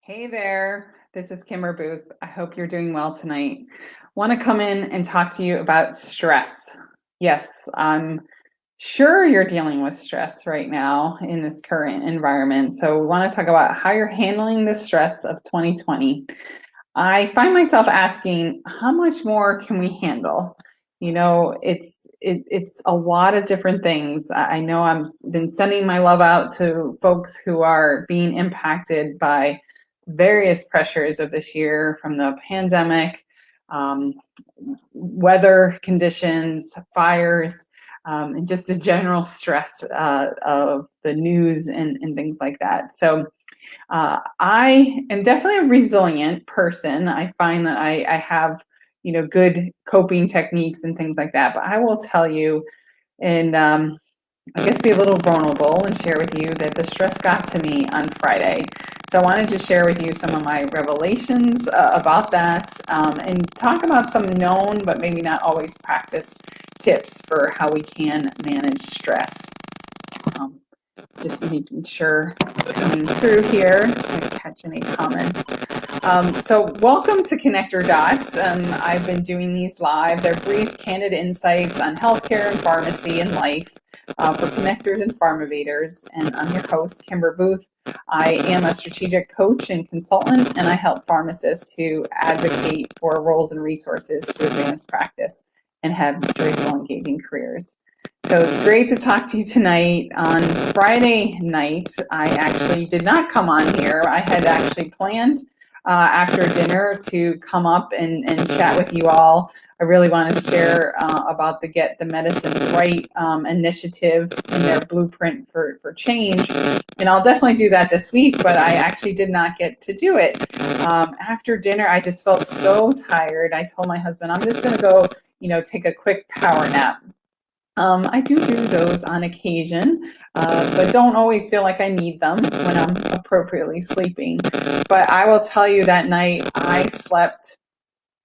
Hey there, this is Kimber Boothe. I hope you're doing well tonight. Want to come in and talk to you about stress. Yes, I'm sure you're dealing with stress right now in this current environment. So we want to talk about how you're handling the stress of 2020. I find myself asking, how much more can we handle? It's a lot of different things. I know I've been sending my love out to folks who are being impacted by various pressures of this year, from the pandemic, um, weather conditions, fires, and just the general stress of the news and things like that. So I am definitely a resilient person. I find that I have, good coping techniques and things like that. But I will tell you, and I guess be a little vulnerable and share with you that the stress got to me on Friday. So I wanted to share with you some of my revelations about that, and talk about some known but maybe not always practiced tips for how we can manage stress. Um, just making sure coming through here, I don't catch any comments. So welcome to Connect Your Dots. I've been doing these live. They're brief, candid insights on healthcare and pharmacy and life for connectors and pharmovators. And I'm your host, Kimber Boothe. I am a strategic coach and consultant, and I help pharmacists to advocate for roles and resources to advance practice and have joyful, engaging careers. So it's great to talk to you tonight. On Friday night, I actually did not come on here. I had actually planned after dinner to come up and chat with you all. I really wanted to share about the Get the Medicines Right initiative and their blueprint for change. And I'll definitely do that this week, but I actually did not get to do it. After dinner, I just felt so tired. I told my husband, I'm just going to go, take a quick power nap. I do those on occasion, but don't always feel like I need them when I'm appropriately sleeping. But I will tell you, that night I slept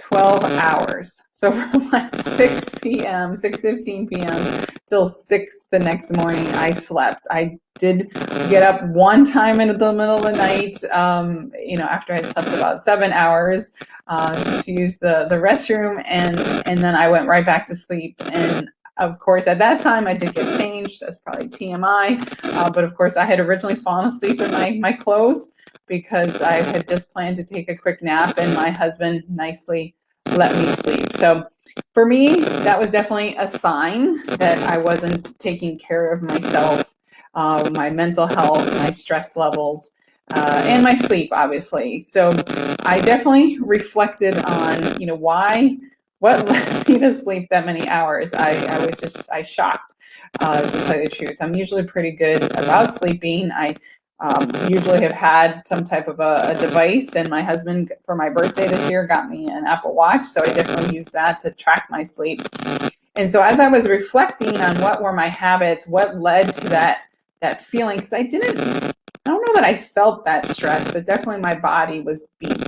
12 hours. So from like 6 p.m., 6:15 p.m. till 6 the next morning, I slept. I did get up one time in the middle of the night, after I had slept about 7 hours, just to use the restroom, and then I went right back to sleep. And of course, at that time, I did get changed. That's probably TMI. But of course, I had originally fallen asleep in my clothes because I had just planned to take a quick nap, and my husband nicely let me sleep. So for me, that was definitely a sign that I wasn't taking care of myself, my mental health, my stress levels, and my sleep, obviously. So I definitely reflected on, what led me to sleep that many hours. I was shocked, to tell you the truth. I'm usually pretty good about sleeping. I usually have had some type of a device, and my husband, for my birthday this year, got me an Apple Watch, so I definitely use that to track my sleep. And so as I was reflecting on what were my habits, what led to that feeling, because I don't know that I felt that stress, but definitely my body was beat.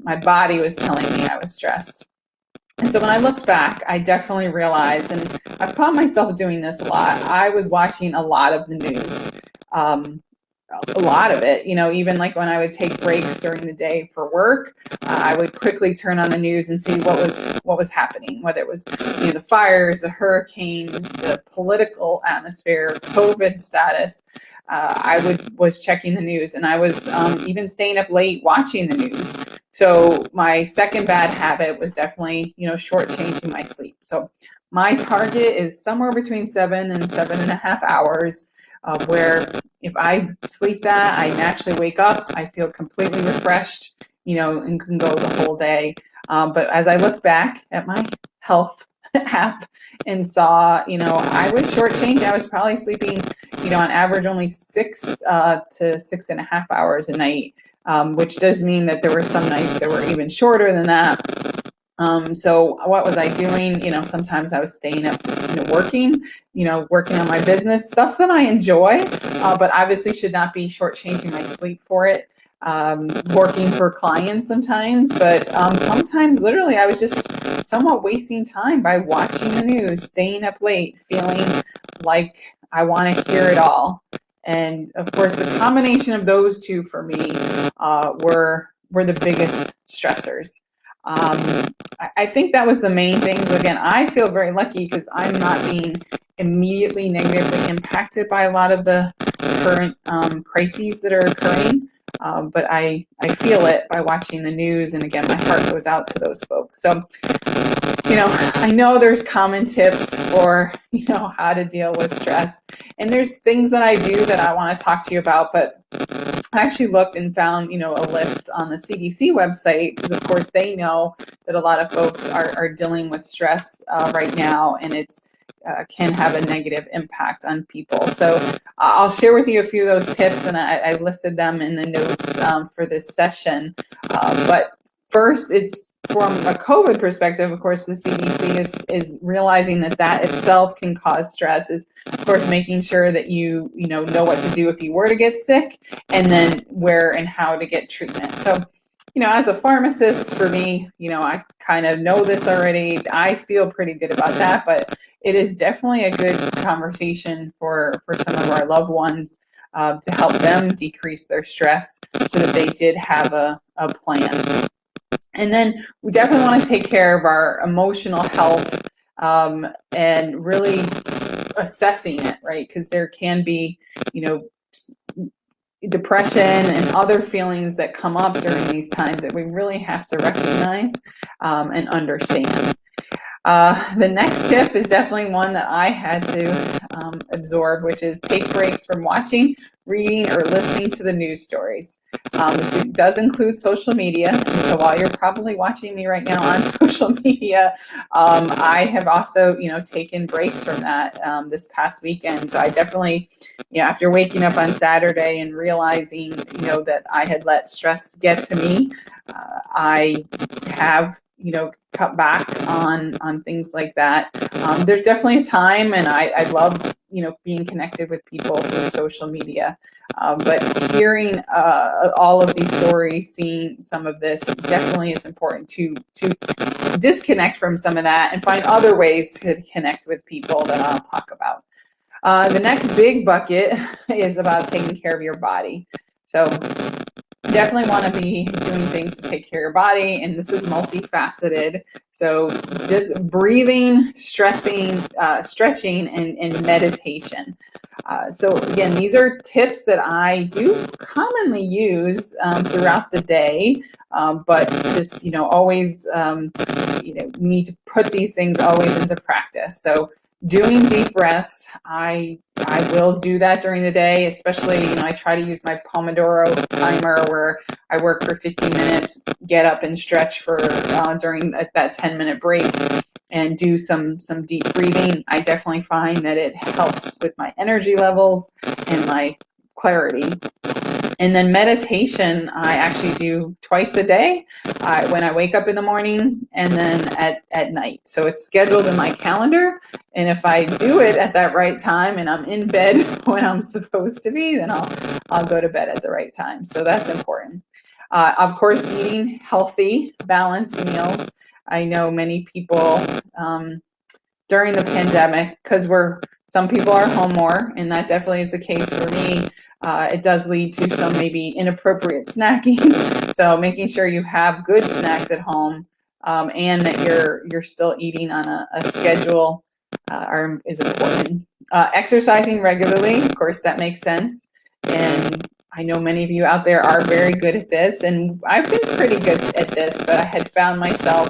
My body was telling me I was stressed. And so when I looked back, I definitely realized, and I've caught myself doing this a lot, I was watching a lot of the news. A lot of it, even like when I would take breaks during the day for work, I would quickly turn on the news and see what was happening, whether it was the fires, the hurricane, the political atmosphere, COVID status. I was checking the news, and I was even staying up late watching the news. So my second bad habit was definitely, shortchanging my sleep. So my target is somewhere between 7 and 7.5 hours, where if I sleep that, I naturally wake up, I feel completely refreshed, and can go the whole day. But as I look back at my health app and saw, I was shortchanged. I was probably sleeping, on average only 6 to 6.5 hours a night, which does mean that there were some nights that were even shorter than that. So what was I doing? Sometimes I was staying up, working on my business, stuff that I enjoy, but obviously should not be shortchanging my sleep for it. Working for clients sometimes, but sometimes literally I was just somewhat wasting time by watching the news, staying up late, feeling like I want to hear it all. And of course, the combination of those two for me were the biggest stressors. I think that was the main things. Again, I feel very lucky because I'm not being immediately negatively impacted by a lot of the current crises that are occurring. But I feel it by watching the news. And again, my heart goes out to those folks. So, I know there's common tips for, how to deal with stress. And there's things that I do that I want to talk to you about, but I actually looked and found, a list on the CDC website, because of course they know that a lot of folks are dealing with stress right now, and it's can have a negative impact on people. So I'll share with you a few of those tips, and I listed them in the notes for this session. But first, it's from a COVID perspective. Of course, the CDC is realizing that itself can cause stress. Is of course making sure that you know what to do if you were to get sick, and then where and how to get treatment. So, as a pharmacist, for me, I kind of know this already. I feel pretty good about that, but it is definitely a good conversation for some of our loved ones to help them decrease their stress so that they did have a plan. And then we definitely want to take care of our emotional health and really assessing it, right? Because there can be, depression and other feelings that come up during these times that we really have to recognize and understand. The next tip is definitely one that I had to absorb, which is take breaks from watching, reading, or listening to the news stories. This does include social media. And so while you're probably watching me right now on social media, I have also, taken breaks from that this past weekend. So I definitely, after waking up on Saturday and realizing, that I had let stress get to me, I have, cut back on things like that. There's definitely a time, and I love, being connected with people through social media. But hearing all of these stories, seeing some of this, definitely is important to disconnect from some of that and find other ways to connect with people that I'll talk about. The next big bucket is about taking care of your body. So definitely want to be doing things to take care of your body, and this is multifaceted. So just breathing, stretching, and meditation. So again, these are tips that I do commonly use throughout the day, but just always you need to put these things always into practice. So doing deep breaths, I will do that during the day, especially, I try to use my Pomodoro timer where I work for 15 minutes, get up and stretch for during that 10-minute break and do some deep breathing. I definitely find that it helps with my energy levels and my clarity. And then meditation, I actually do twice a day, when I wake up in the morning and then at night. So it's scheduled in my calendar. And if I do it at that right time and I'm in bed when I'm supposed to be, then I'll go to bed at the right time. So that's important. Of course, eating healthy, balanced meals. I know many people during the pandemic, because some people are home more, and that definitely is the case for me. It does lead to some maybe inappropriate snacking. So making sure you have good snacks at home and that you're still eating on a schedule is important. Exercising regularly, of course, that makes sense. And I know many of you out there are very good at this, and I've been pretty good at this, but I had found myself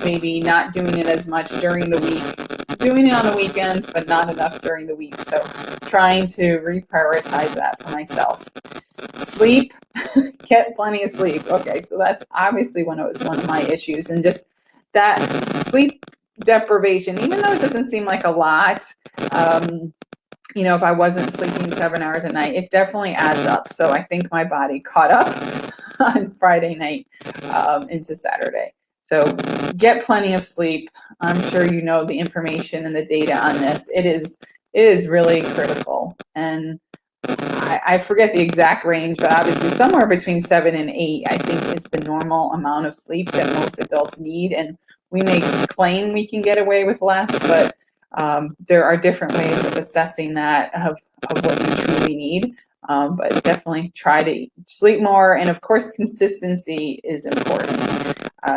maybe not doing it as much during the week, doing it on the weekends, but not enough during the week. So trying to reprioritize that for myself. Sleep, get plenty of sleep. Okay, so that's obviously one of my issues, and just that sleep deprivation, even though it doesn't seem like a lot, if I wasn't sleeping 7 hours a night, it definitely adds up. So I think my body caught up on Friday night into Saturday. So get plenty of sleep. I'm sure you know the information and the data on this. It is really critical. And I forget the exact range, but obviously somewhere between 7 and 8, I think, is the normal amount of sleep that most adults need. And we may claim we can get away with less, but there are different ways of assessing that, of what you truly we need. But definitely try to sleep more. And of course, consistency is important.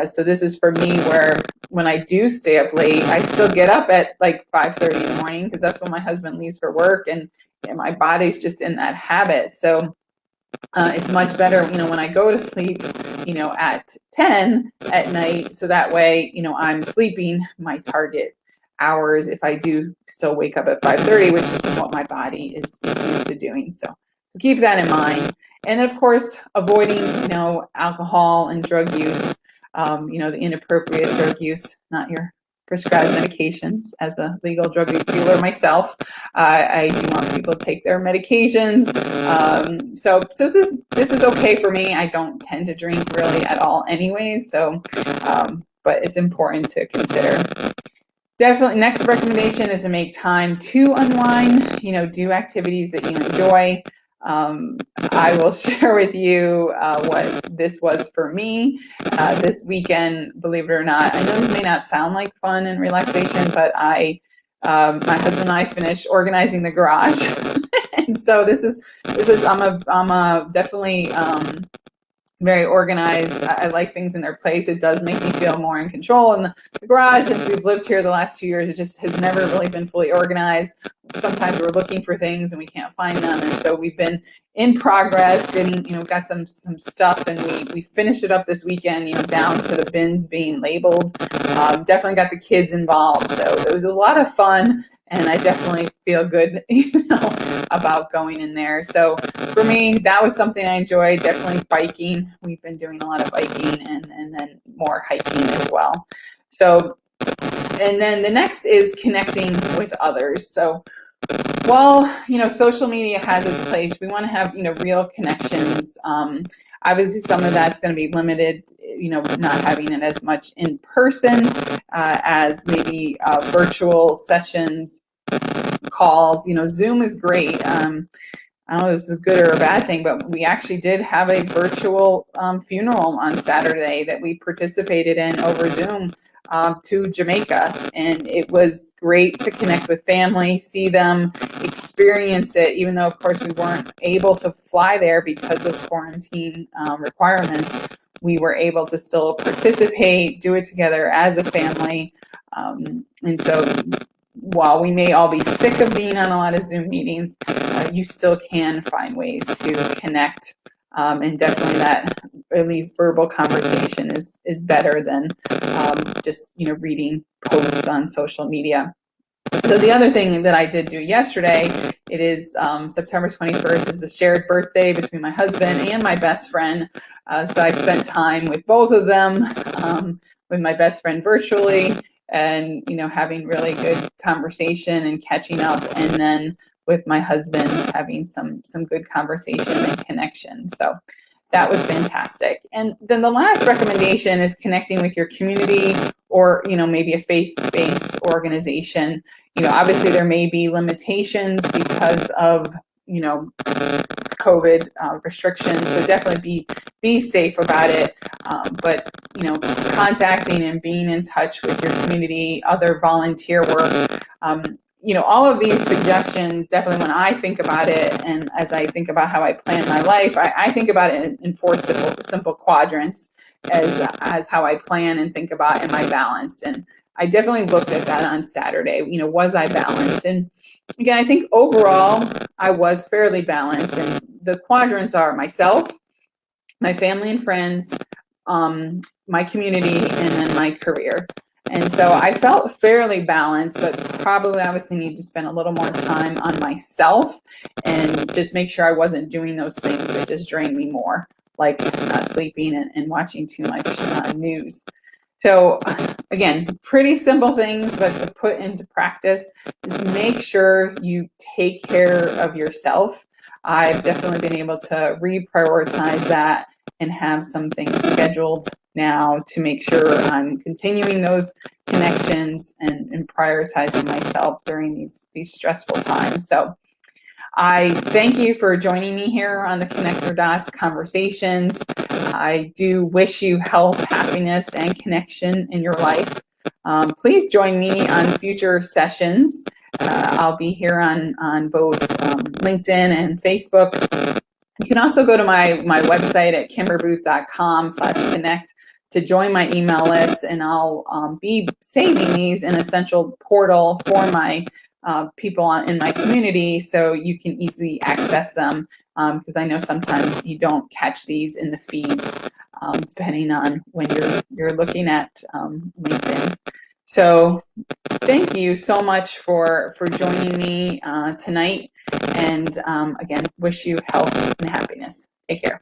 So this is for me where when I do stay up late, I still get up at like 5:30 in the morning because that's when my husband leaves for work, and my body's just in that habit. So it's much better, when I go to sleep, at 10 at night. So that way, I'm sleeping my target hours if I do still wake up at 5:30, which is what my body is used to doing. So keep that in mind. And of course, avoiding, alcohol and drug use, the inappropriate drug use, not your prescribed medications. As a legal drug dealer myself, I do want people to take their medications. So this is okay for me. I don't tend to drink really at all anyways. So, but it's important to consider. Definitely, next recommendation is to make time to unwind, do activities that you enjoy. I will share with you what this was for me this weekend. Believe it or not, I know this may not sound like fun and relaxation, but my husband and I finished organizing the garage, and so this is I'm definitely very organized. I like things in their place. It does make me feel more in control. And the garage, since we've lived here the last 2 years, it just has never really been fully organized. Sometimes we're looking for things and we can't find them. And so we've been in progress, getting, got some stuff, and we finished it up this weekend, down to the bins being labeled. Definitely got the kids involved. So it was a lot of fun. And I definitely feel good, about going in there. So for me, that was something I enjoyed. Definitely biking. We've been doing a lot of biking and then more hiking as well. So, and then the next is connecting with others. So while, social media has its place, we want to have, real connections. Obviously, some of that's going to be limited, not having it as much in person as maybe virtual sessions, calls. Zoom is great. I don't know if this is a good or a bad thing, but we actually did have a virtual funeral on Saturday that we participated in over Zoom to Jamaica. And it was great to connect with family, see them, experience it, even though, of course, we weren't able to fly there because of quarantine requirements. We were able to still participate, do it together as a family. And so while we may all be sick of being on a lot of Zoom meetings, you still can find ways to connect. And definitely that at least verbal conversation is better than just, reading posts on social media. So the other thing that I did do yesterday, it is September 21st is the shared birthday between my husband and my best friend. So I spent time with both of them, with my best friend virtually, and, having really good conversation and catching up. And then with my husband having some good conversation and connection. So that was fantastic. And then the last recommendation is connecting with your community or, maybe a faith-based organization. Obviously there may be limitations because of, COVID restrictions. So definitely be safe about it. But, contacting and being in touch with your community, other volunteer work, all of these suggestions, definitely when I think about it, and as I think about how I plan my life, I think about it in four simple quadrants as how I plan and think about in my balance. And I definitely looked at that on Saturday. Was I balanced? And again, I think overall I was fairly balanced. And the quadrants are myself, my family and friends, my community, and then my career. And so I felt fairly balanced, but probably obviously need to spend a little more time on myself and just make sure I wasn't doing those things that just drain me more, like not sleeping and watching too much news. So again, pretty simple things, but to put into practice is make sure you take care of yourself. I've definitely been able to reprioritize that and have some things scheduled now to make sure I'm continuing those connections and prioritizing myself during these stressful times. So I thank you for joining me here on the Connect Your Dots Conversations. I do wish you health, happiness, and connection in your life. Please join me on future sessions I'll be here on both LinkedIn and Facebook. You can also go to my website at kimberbooth.com/connect to join my email list, and I'll be saving these in a central portal for my people in my community, so you can easily access them, because I know sometimes you don't catch these in the feeds, depending on when you're looking at LinkedIn. So thank you so much for joining me tonight, and again, wish you health and happiness. Take care.